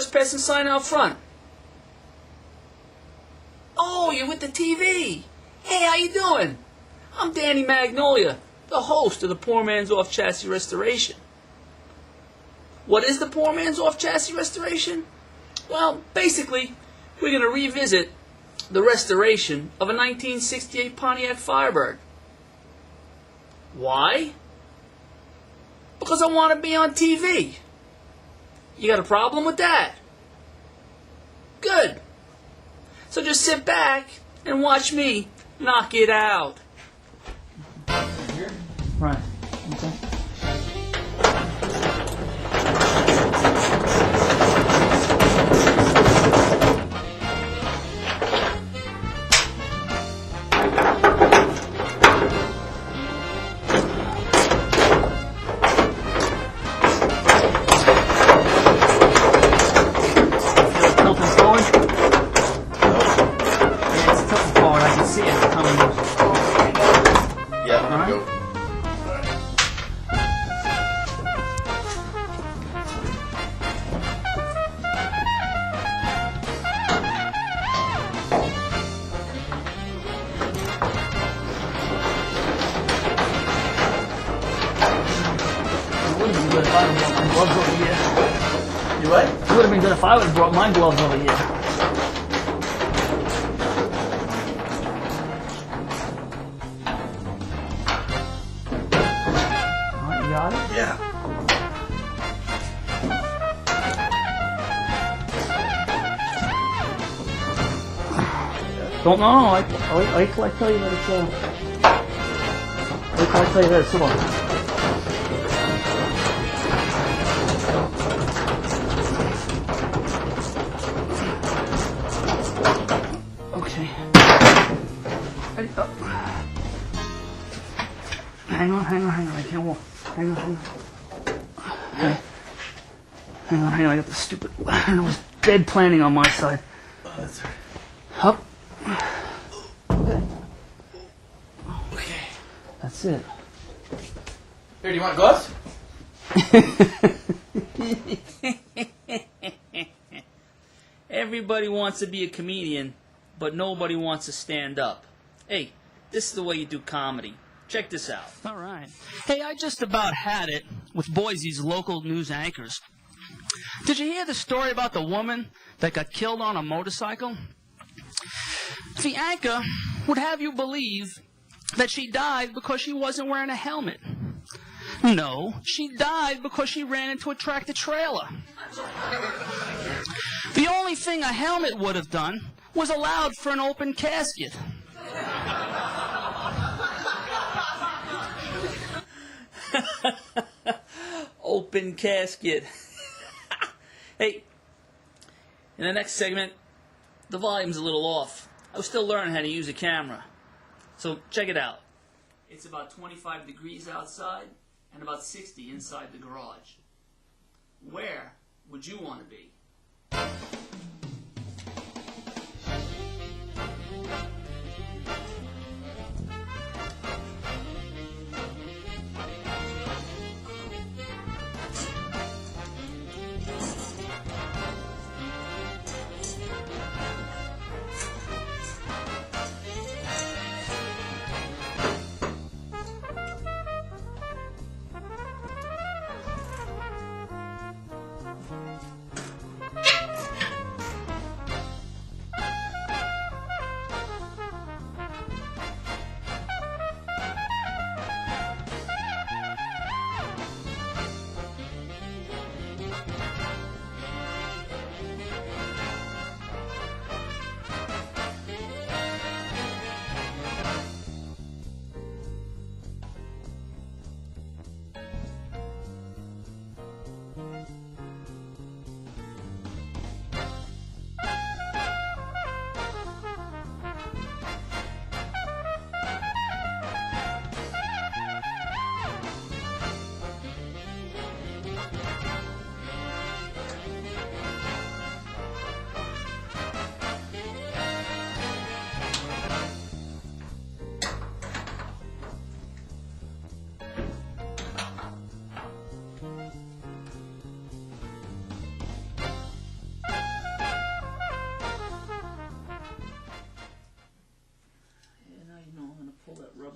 trespassing sign out front. Oh, you're with the TV. Hey, how you doing? I'm Danny Magnolia, the host of the Poor Man's Off Chassis Restoration. What is the Poor Man's Off Chassis Restoration? Well, basically, we're going to revisit the restoration of a 1968 Pontiac Firebird. Why? Because I want to be on TV. You got a problem with that? Good. So just sit back and watch me knock it out. Right. Okay. You what? It would have been good if I would have brought my gloves over here. Alright, you got it? Yeah. Don't know. Wait till I tell you that it's wait till I tell you that it's come on. Hang on, I can't walk. Hang on. Okay. Hang on, I got the stupid, I was dead planning on my side. Oh, that's right. Up. Okay. Okay. That's it. Here, do you want gloves? Everybody wants to be a comedian, but nobody wants to stand up. Hey, this is the way you do comedy. Check this out. All right. Hey, I just about had it with Boise's local news anchors. Did you hear the story about the woman that got killed on a motorcycle? The anchor would have you believe that she died because she wasn't wearing a helmet. No, she died because she ran into a tractor trailer. The only thing a helmet would have done was allowed for an open casket. Open casket. Hey, in the next segment, the volume's a little off. I was still learning how to use a camera. So check it out. It's about 25 degrees outside and about 60 inside the garage. Where would you want to be?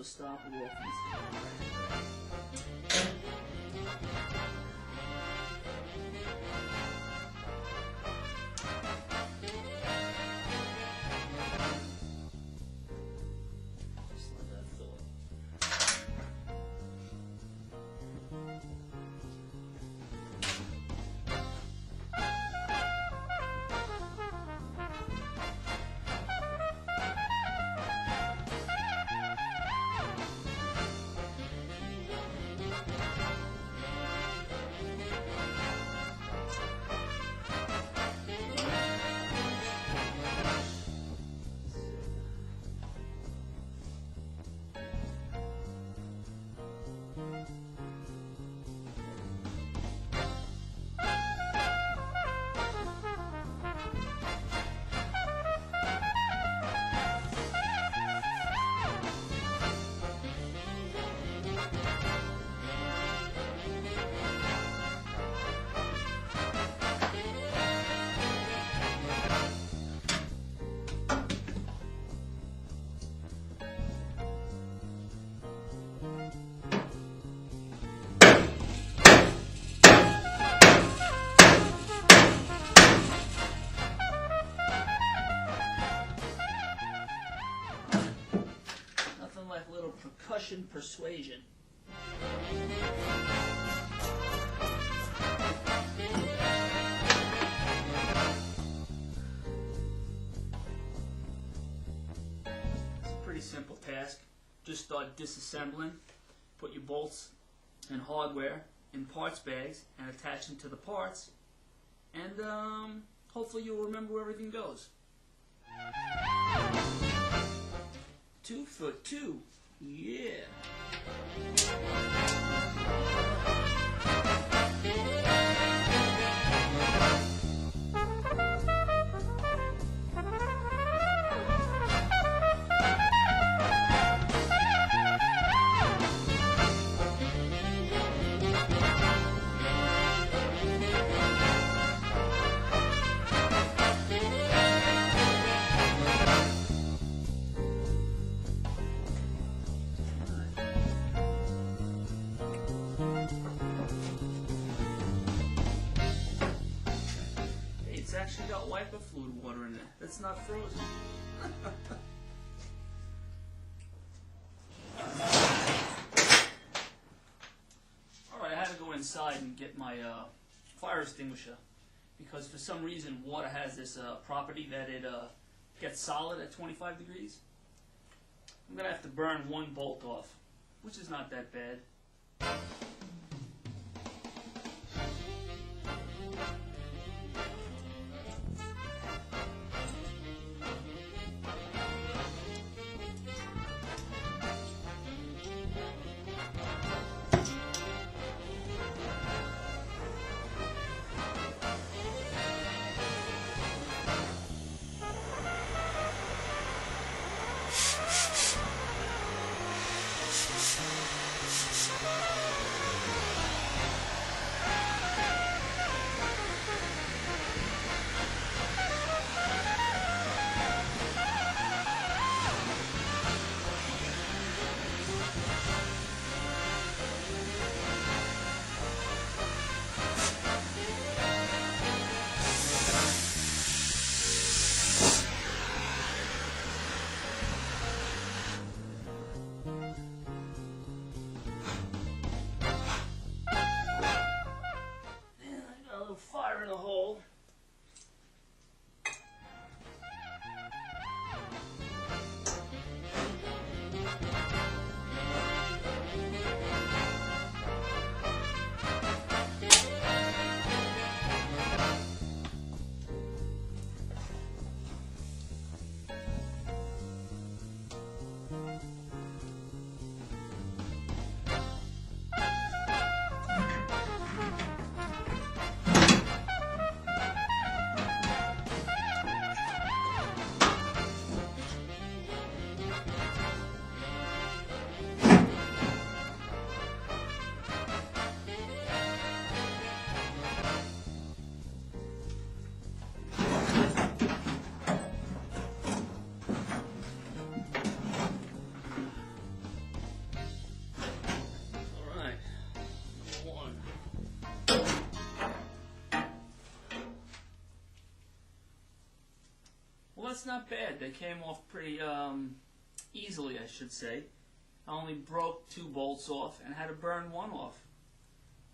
stop it off. Just let that fill up. Like little percussion persuasion. It's a pretty simple task. Just start disassembling, put your bolts and hardware in parts bags and attach them to the parts, and hopefully you'll remember where everything goes. 2 for 2. Yeah. It's actually got wiper fluid water in it. That's not frozen. Alright, I had to go inside and get my fire extinguisher because for some reason water has this property that it gets solid at 25 degrees. I'm going to have to burn one bolt off, which is not that bad. it's not bad. They came off pretty easily, I should say. I only broke 2 bolts off and had to burn 1 off.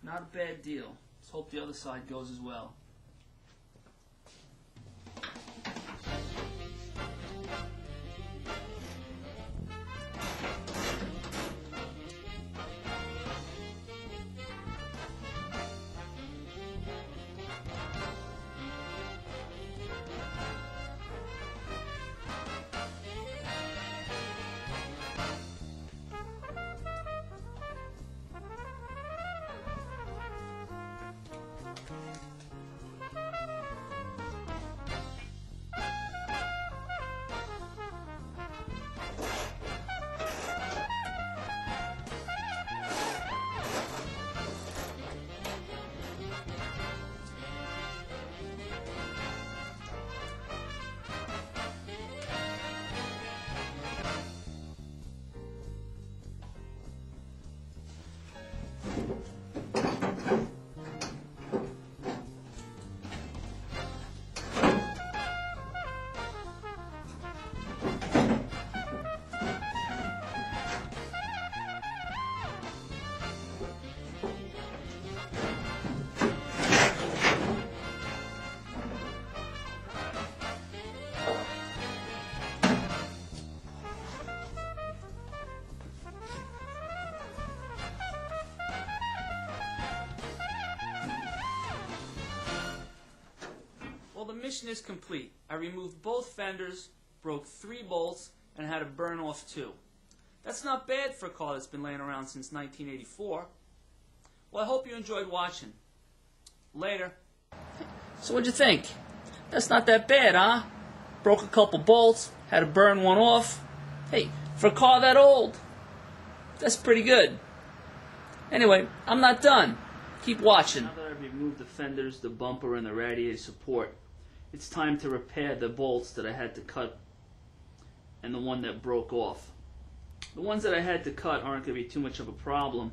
Not a bad deal. Let's hope the other side goes as well. Well, the mission is complete. I removed both fenders, broke 3 bolts, and had to burn off 2. That's not bad for a car that's been laying around since 1984. Well, I hope you enjoyed watching. Later. So what'd you think? That's not that bad, huh? Broke a couple bolts, had to burn 1 off. Hey, for a car that old, that's pretty good. Anyway, I'm not done. Keep watching. Now that I've removed the fenders, the bumper, and the radiator support, it's time to repair the bolts that I had to cut and the one that broke off. The ones that I had to cut aren't going to be too much of a problem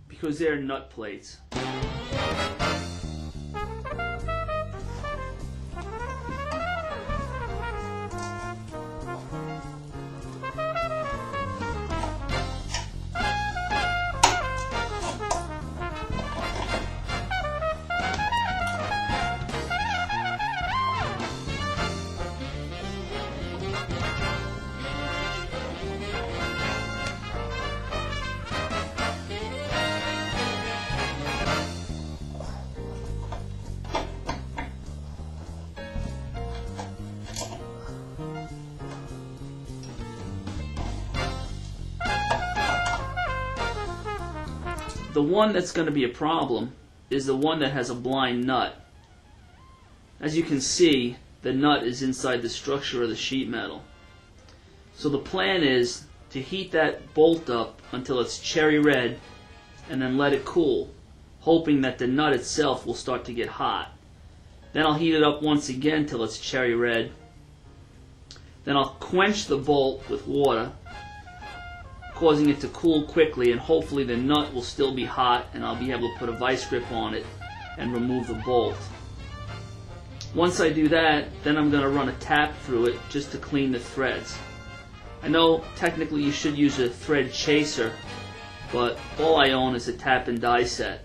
because they're nut plates. The one that's going to be a problem is the one that has a blind nut. As you can see, the nut is inside the structure of the sheet metal. So the plan is to heat that bolt up until it's cherry red and then let it cool, hoping that the nut itself will start to get hot. Then I'll heat it up once again till it's cherry red. Then I'll quench the bolt with water, causing it to cool quickly, and hopefully the nut will still be hot and I'll be able to put a vice grip on it and remove the bolt. Once I do that, then I'm going to run a tap through it just to clean the threads. I know technically you should use a thread chaser, but all I own is a tap and die set.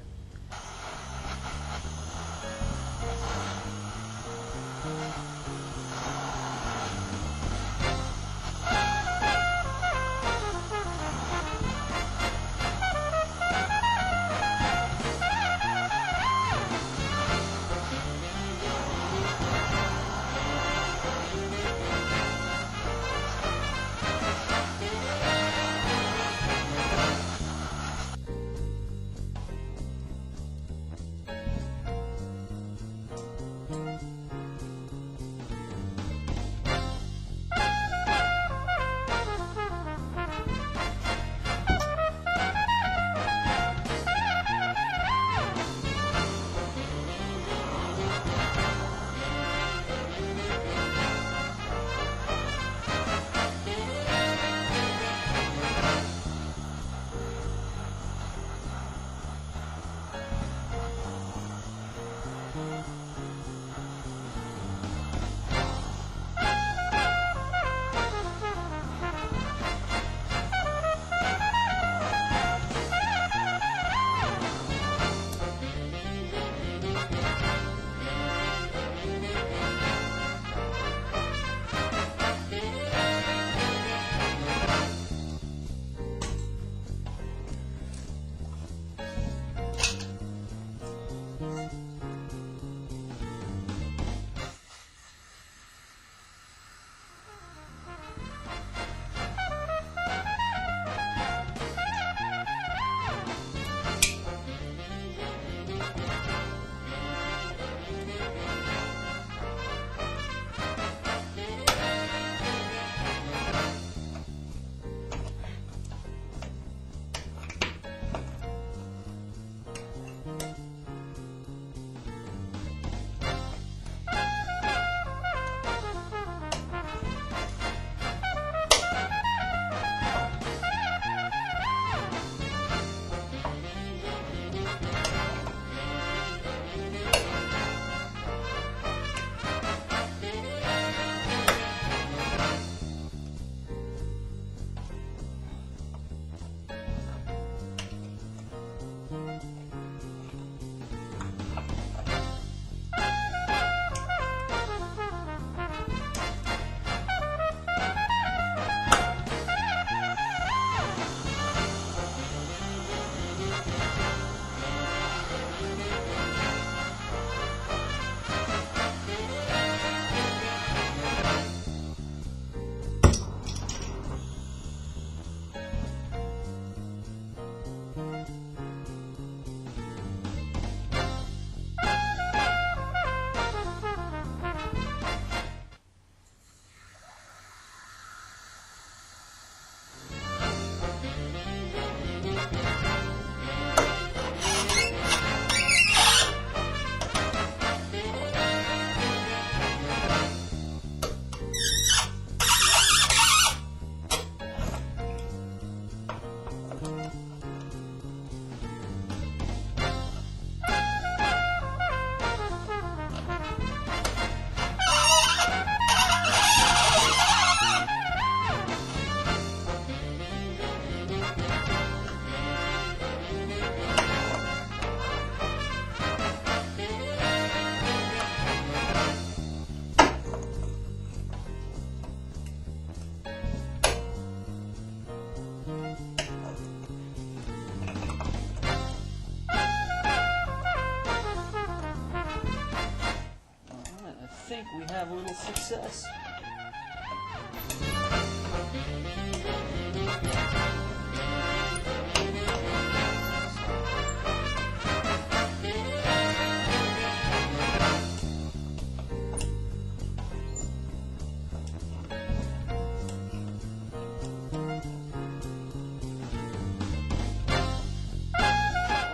have a little success.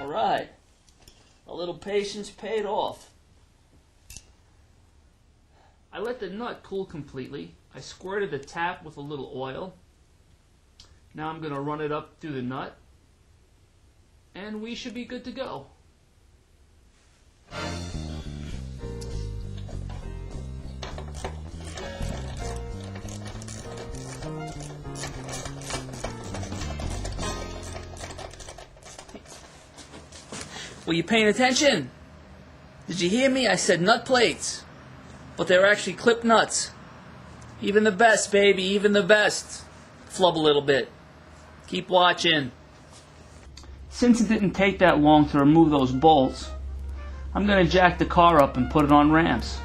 All right. A little patience paid off. I let the nut cool completely. I squirted the tap with a little oil. Now I'm going to run it up through the nut. And we should be good to go. Were you paying attention? Did you hear me? I said nut plates. But they're actually clipped nuts. Even the best, baby, even the best. Flub a little bit. Keep watching. Since it didn't take that long to remove those bolts, I'm going to jack the car up and put it on ramps.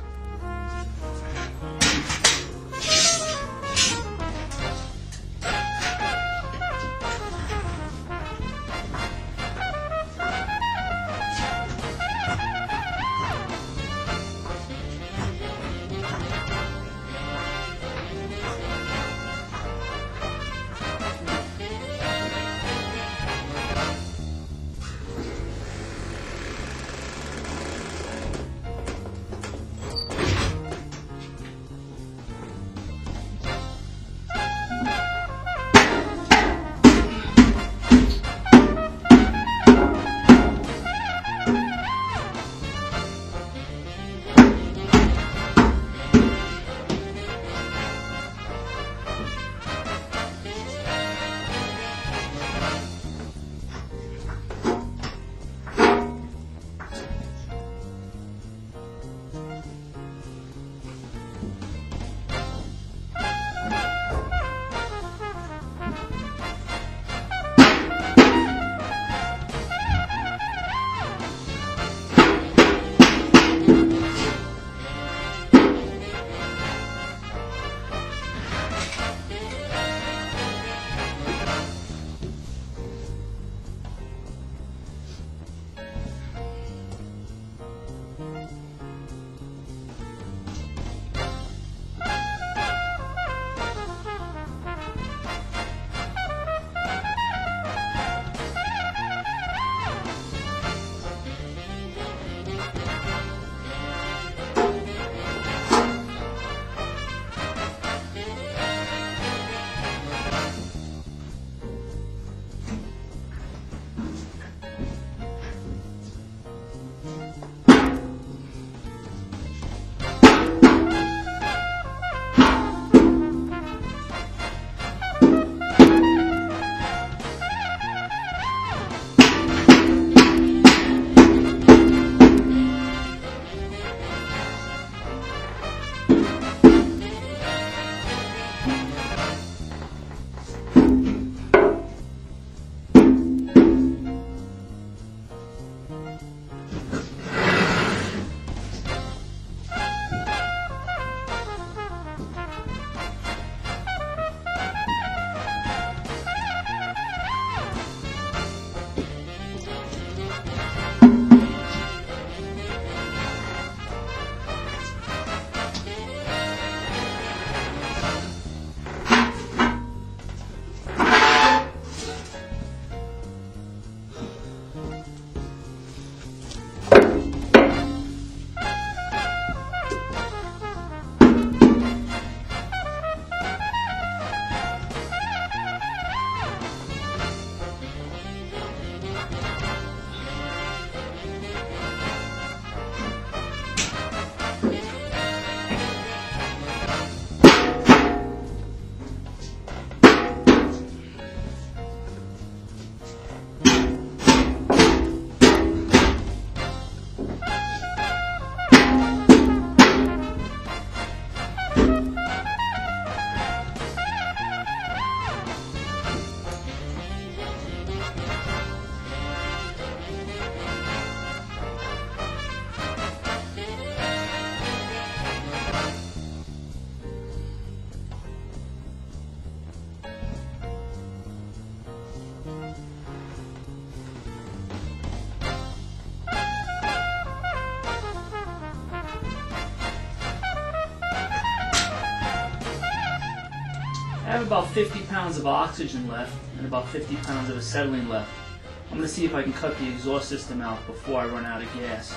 I have about 50 pounds of oxygen left and about 50 pounds of acetylene left. I'm going to see if I can cut the exhaust system out before I run out of gas.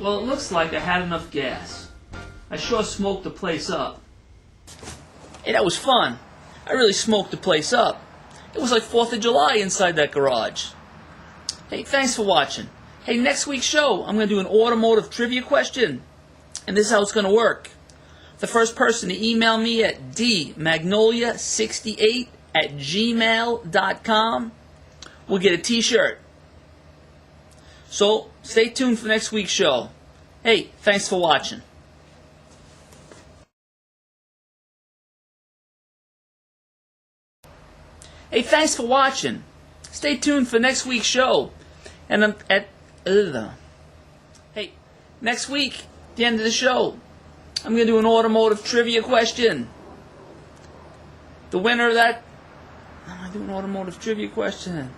Well, it looks like I had enough gas. I sure smoked the place up. Hey, that was fun. I really smoked the place up. It was like 4th of July inside that garage. Hey, thanks for watching. Hey, next week's show, I'm going to do an automotive trivia question. And this is how it's going to work. The first person to email me at dmagnolia68@gmail.com will get a t-shirt. So, stay tuned for next week's show. Hey, thanks for watching. Hey, thanks for watching. Stay tuned for next week's show. And hey, next week, at the end of the show, I'm going to do an automotive trivia question. The winner of that... I'm going to do an automotive trivia question.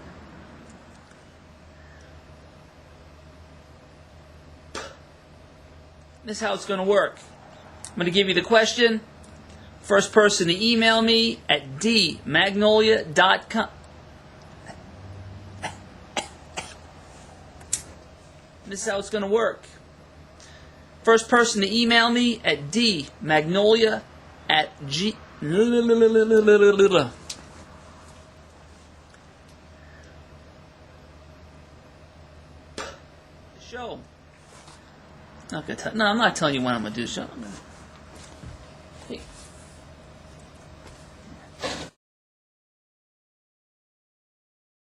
This is how it's going to work. I'm going to give you the question. First person to email me at dmagnolia.com. This is how it's going to work. First person to email me at dmagnolia@g. Show. Not gonna no, I'm not telling you when I'm gonna do so.